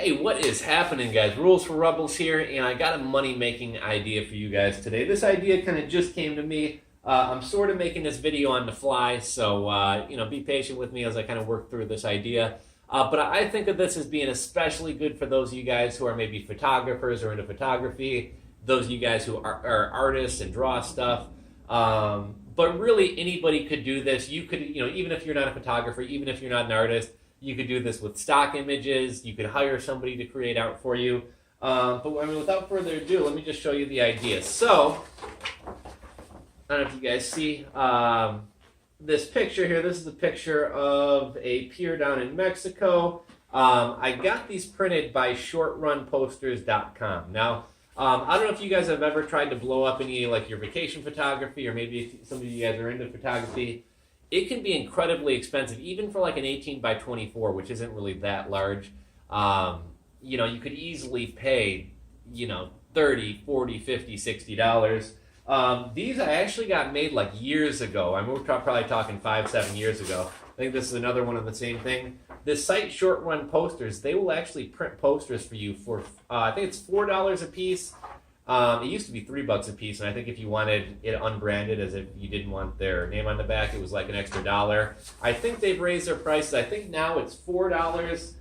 Hey, what is happening, guys? Rules for Rebels here, and I got a money-making idea for you guys today. This idea kind of just came to me. I'm sort of making this video on the fly, so be patient with me as I kind of work through this idea. But I think of this as being especially good for those of you guys who are maybe photographers or into photography, those of you guys who are artists and draw stuff. But really, anybody could do this. You could, even if you're not a photographer, even if you're not an artist, you could do this with stock images. You could hire somebody to create art for you. But without further ado, let me just show you the idea. So, I don't know if you guys see this picture here. This is a picture of a pier down in Mexico. I got these printed by shortrunposters.com. Now, I don't know if you guys have ever tried to blow up any like your vacation photography, or maybe some of you guys are into photography. It can be incredibly expensive, even for like an 18 by 24, which isn't really that large. You could easily pay, $30, $40, $50, $60. These I actually got made like years ago. We're probably talking 5-7 years ago. I think this is another one of the same thing. This site, Short Run Posters, they will actually print posters for you for, I think it's $4 a piece. It used to be $3 a piece, and I think if you wanted it unbranded, as if you didn't want their name on the back, it was like an extra $1. I think they've raised their prices. I think now it's $4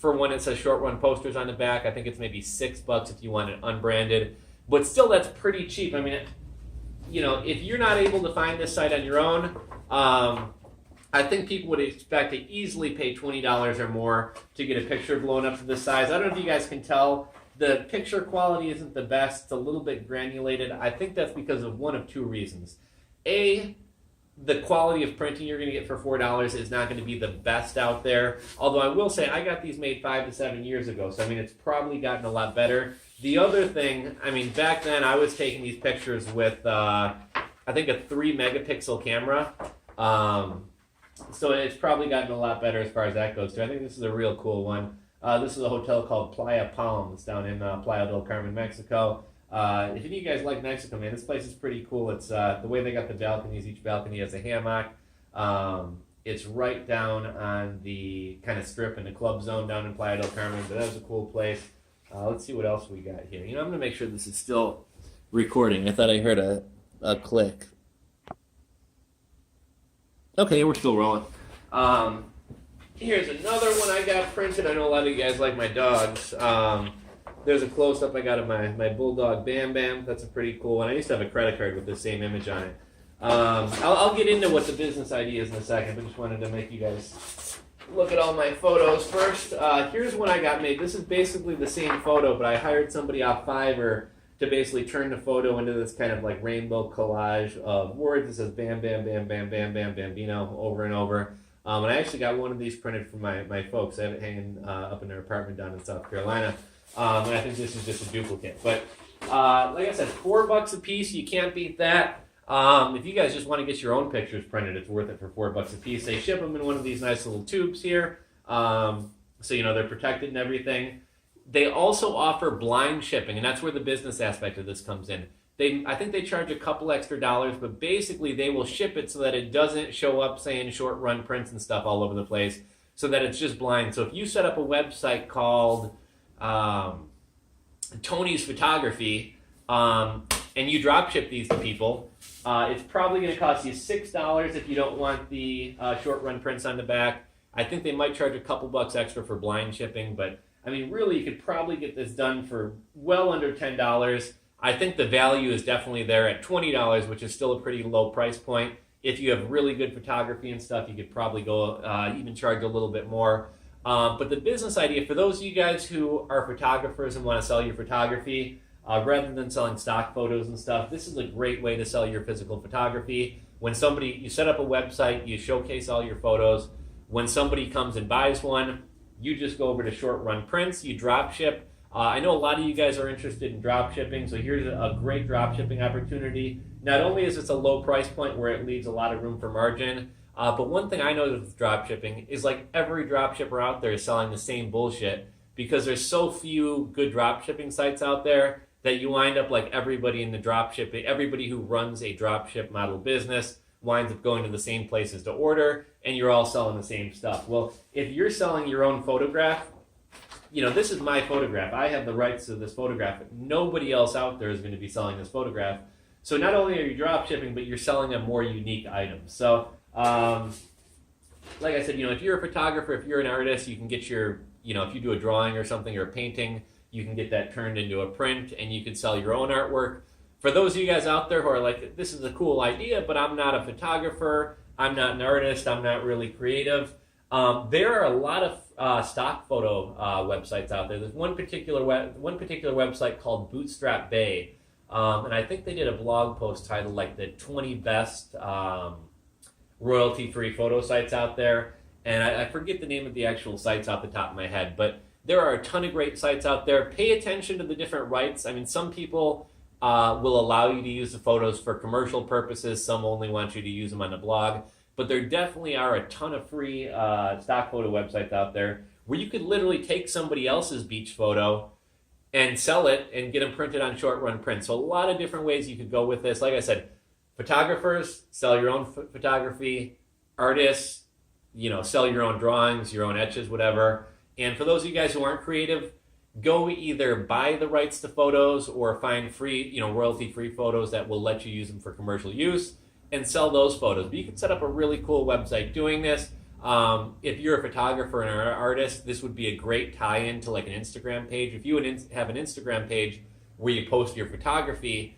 for when it says Short Run Posters on the back. I think it's maybe $6 if you want it unbranded. But still, that's pretty cheap. If you're not able to find this site on your own, I think people would expect to easily pay $20 or more to get a picture blown up to this size. I don't know if you guys can tell. The picture quality isn't the best. It's a little bit granulated. I think that's because of one of two reasons. A, the quality of printing you're going to get for $4 is not going to be the best out there. Although I will say I got these made 5 to 7 years ago, so it's probably gotten a lot better. The other thing, back then I was taking these pictures with, I think a 3 megapixel camera. So it's probably gotten a lot better as far as that goes too. I think this is a real cool one. This is a hotel called Playa Palms down in Playa del Carmen, Mexico. If any of you guys like Mexico, man, this place is pretty cool. It's the way they got the balconies. Each balcony has a hammock. It's right down on the kind of strip in the club zone down in Playa del Carmen. But that was a cool place. Let's see what else we got here. I'm going to make sure this is still recording. I thought I heard a click. Okay, we're still rolling. Here's another one I got printed. I know a lot of you guys like my dogs. There's a close-up I got of my bulldog Bam Bam. That's a pretty cool one. I used to have a credit card with the same image on it. I'll get into what the business idea is in a second, but just wanted to make you guys look at all my photos first. Here's one I got made. This is basically the same photo, but I hired somebody off Fiverr to basically turn the photo into this kind of like rainbow collage of words. It says Bam Bam Bam Bam Bam Bam Bambino over and over. And I actually got one of these printed for my folks. I have it hanging up in their apartment down in South Carolina. And I think this is just a duplicate. But like I said, $4 a piece. You can't beat that. If you guys just want to get your own pictures printed, it's worth it for $4 a piece. They ship them in one of these nice little tubes here. So they're protected and everything. They also offer blind shipping, and that's where the business aspect of this comes in. I think they charge a couple extra dollars, but basically they will ship it so that it doesn't show up saying short run prints and stuff all over the place, so that it's just blind. So if you set up a website called Tony's Photography and you drop ship these to people, it's probably going to cost you $6 if you don't want the short run prints on the back. I think they might charge a couple bucks extra for blind shipping, but really you could probably get this done for well under $10. I think the value is definitely there at $20, which is still a pretty low price point. If you have really good photography and stuff, you could probably go even charge a little bit more. But the business idea, for those of you guys who are photographers and want to sell your photography, rather than selling stock photos and stuff, this is a great way to sell your physical photography. When you set up a website, you showcase all your photos. When somebody comes and buys one, you just go over to Short Run Prints, you drop ship. I know a lot of you guys are interested in drop shipping, so here's a great drop shipping opportunity. Not only is this a low price point where it leaves a lot of room for margin, but one thing I noticed with drop shipping is like every drop shipper out there is selling the same bullshit, because there's so few good drop shipping sites out there that you wind up like everybody in the drop shipping, everybody who runs a drop ship model business winds up going to the same places to order, and you're all selling the same stuff. Well, if you're selling your own photograph, this is my photograph. I have the rights to this photograph. Nobody else out there is going to be selling this photograph. So not only are you drop shipping, but you're selling a more unique item. So, like I said, if you're a photographer, if you're an artist, you can get your, if you do a drawing or something or a painting, you can get that turned into a print and you can sell your own artwork. For those of you guys out there who are like, this is a cool idea, but I'm not a photographer, I'm not an artist, I'm not really creative. There are a lot of stock photo websites out there. There's one particular website called Bootstrap Bay, and I think they did a blog post titled like the 20 best royalty-free photo sites out there. And I forget the name of the actual sites off the top of my head, but there are a ton of great sites out there. Pay attention to the different rights. I mean, some people will allow you to use the photos for commercial purposes. Some only want you to use them on the blog. But there definitely are a ton of free stock photo websites out there where you could literally take somebody else's beach photo and sell it and get them printed on short run print. So a lot of different ways you could go with this. Like I said, photographers, sell your own photography. Artists, sell your own drawings, your own etches, whatever. And for those of you guys who aren't creative, go either buy the rights to photos or find free, royalty-free photos that will let you use them for commercial use and sell those photos. But you can set up a really cool website doing this. If you're a photographer and an artist, this would be a great tie-in to like an Instagram page. If you have an Instagram page where you post your photography,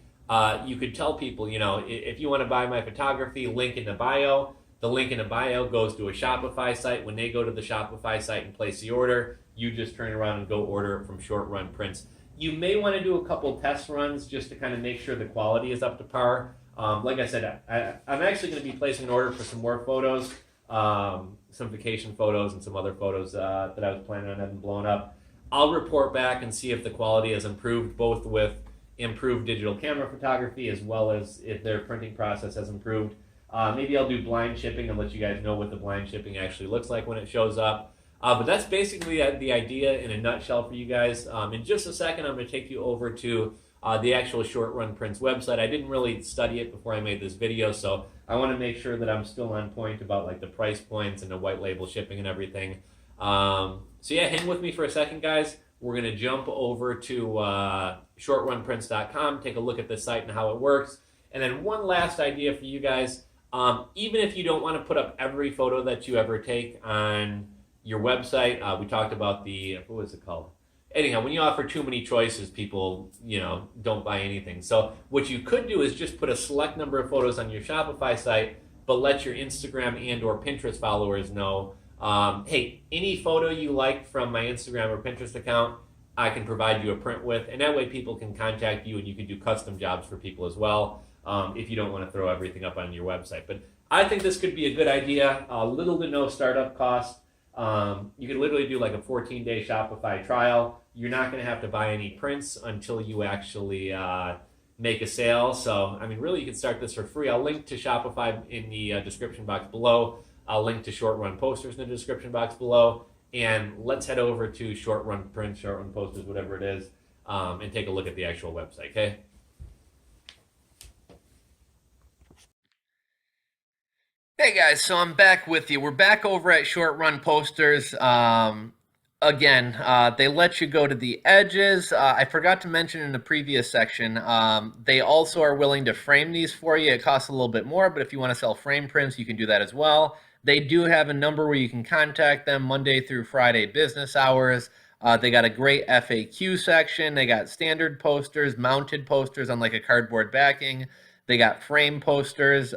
you could tell people, if you want to buy my photography, link in the bio. The link in the bio goes to a Shopify site. When they go to the Shopify site and place the order, you just turn around and go order it from short run prints. You may want to do a couple test runs just to kind of make sure the quality is up to par. Like I said, I'm actually going to be placing an order for some more photos, some vacation photos and some other photos that I was planning on having blown up. I'll report back and see if the quality has improved, both with improved digital camera photography as well as if their printing process has improved. Maybe I'll do blind shipping and let you guys know what the blind shipping actually looks like when it shows up. But that's basically the idea in a nutshell for you guys. In just a second, I'm going to take you over to the actual Short Run Prints website. I didn't really study it before I made this video, so I want to make sure that I'm still on point about like the price points and the white label shipping and everything. So yeah, hang with me for a second, guys. We're going to jump over to shortrunprints.com, take a look at the site and how it works. And then one last idea for you guys. Even if you don't want to put up every photo that you ever take on your website, we talked about what was it called? Anyhow, when you offer too many choices, people, don't buy anything. So what you could do is just put a select number of photos on your Shopify site, but let your Instagram and or Pinterest followers know, hey, any photo you like from my Instagram or Pinterest account, I can provide you a print with. And that way people can contact you and you can do custom jobs for people as well. If you don't want to throw everything up on your website. But I think this could be a good idea. Little to no startup cost. You could literally do like a 14-day Shopify trial. You're not going to have to buy any prints until you actually make a sale. So, I mean, really, you can start this for free. I'll link to Shopify in the description box below. I'll link to Short Run Posters in the description box below. And let's head over to Short Run Prints, Short Run Posters, whatever it is, and take a look at the actual website, okay? Hey guys, so I'm back with you. We're back over at Short Run Posters. Again, they let you go to the edges. I forgot to mention in the previous section, they also are willing to frame these for you. It costs a little bit more, but if you want to sell frame prints, you can do that as well. They do have a number where you can contact them Monday through Friday business hours. They got a great FAQ section. They got standard posters, mounted posters on like a cardboard backing. They got frame posters.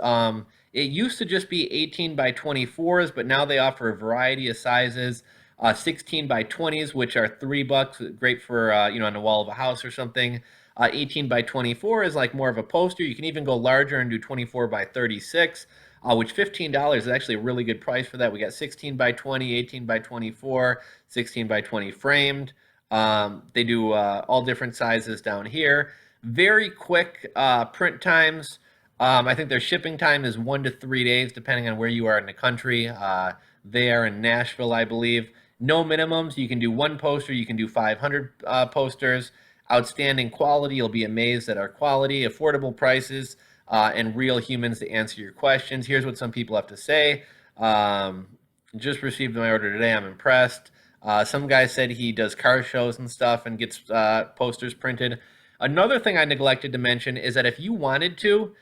It used to just be 18 by 24s, but now they offer a variety of sizes. 16 by 20s, which are $3, great for, on the wall of a house or something. 18 by 24 is like more of a poster. You can even go larger and do 24 by 36, which $15 is actually a really good price for that. We got 16 by 20, 18 by 24, 16 by 20 framed. They do all different sizes down here. Very quick print times. I think their shipping time is 1 to 3 days, depending on where you are in the country. They are in Nashville, I believe. No minimums. You can do 1 poster. You can do 500 posters. Outstanding quality. You'll be amazed at our quality, affordable prices, and real humans to answer your questions. Here's what some people have to say. Just received my order today. I'm impressed. Some guy said he does car shows and stuff and gets posters printed. Another thing I neglected to mention is that if you wanted to,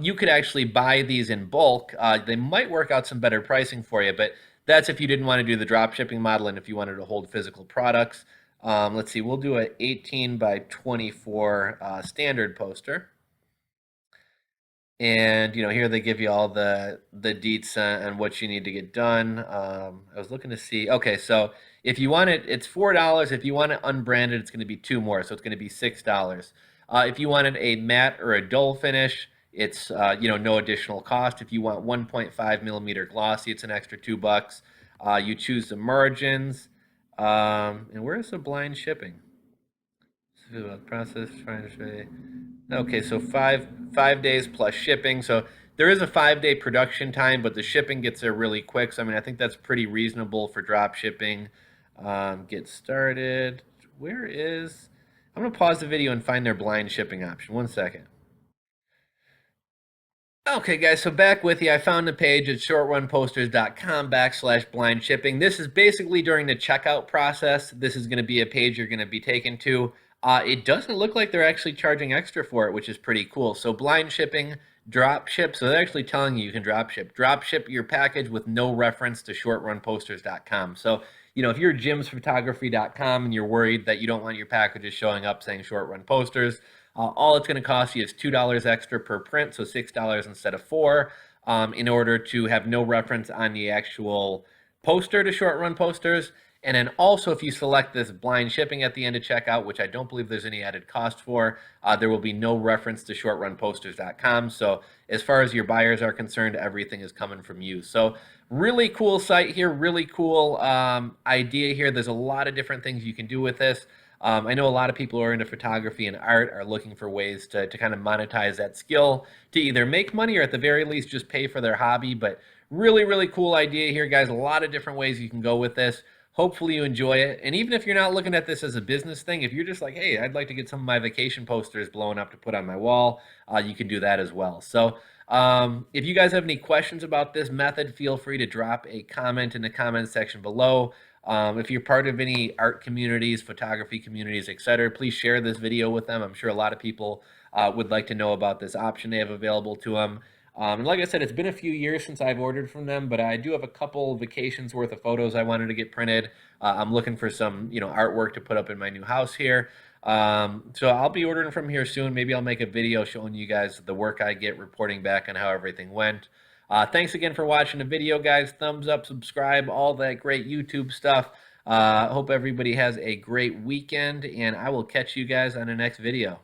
you could actually buy these in bulk. They might work out some better pricing for you, but that's if you didn't want to do the drop shipping model and if you wanted to hold physical products. Let's see, we'll do an 18 by 24 standard poster. And here they give you all the deets and what you need to get done. I was looking to see. Okay, so if you want it, it's $4. If you want it unbranded, it's going to be two more, so it's going to be $6. If you wanted a matte or a dull finish, it's no additional cost. If you want 1.5 millimeter glossy, it's an extra $2. You choose the margins, and where's the blind shipping? Process trying to show you. Okay, so five days plus shipping. So there is a 5-day production time, but the shipping gets there really quick. So I mean, I think that's pretty reasonable for drop shipping. Get started. Where is? I'm gonna pause the video and find their blind shipping option. 1 second. Okay, guys, so back with you. I found the page at shortrunposters.com/blind shipping. This is basically during the checkout process. This is going to be a page you're going to be taken to. It doesn't look like they're actually charging extra for it, which is pretty cool. So blind shipping, drop ship. So they're actually telling you can drop ship. Drop ship your package with no reference to shortrunposters.com. So, if you're jimsphotography.com and you're worried that you don't want your packages showing up saying short run posters, all it's going to cost you is $2 extra per print, so $6 instead of $4, in order to have no reference on the actual poster to short run posters. And then also, if you select this blind shipping at the end of checkout, which I don't believe there's any added cost for, there will be no reference to shortrunposters.com. So as far as your buyers are concerned, everything is coming from you. So really cool site here, really cool idea here. There's a lot of different things you can do with this. I know a lot of people who are into photography and art are looking for ways to kind of monetize that skill to either make money or at the very least just pay for their hobby. But really, really cool idea here, guys. A lot of different ways you can go with this. Hopefully you enjoy it. And even if you're not looking at this as a business thing, if you're just like, hey, I'd like to get some of my vacation posters blown up to put on my wall, you can do that as well. So if you guys have any questions about this method, feel free to drop a comment in the comment section below. If you're part of any art communities, photography communities, etc., please share this video with them. I'm sure a lot of people would like to know about this option they have available to them. And like I said, it's been a few years since I've ordered from them, but I do have a couple vacations worth of photos I wanted to get printed. I'm looking for some, artwork to put up in my new house here. So I'll be ordering from here soon. Maybe I'll make a video showing you guys the work I get, reporting back on how everything went. Thanks again for watching the video, guys. Thumbs up, subscribe, all that great YouTube stuff. Hope everybody has a great weekend, and I will catch you guys on the next video.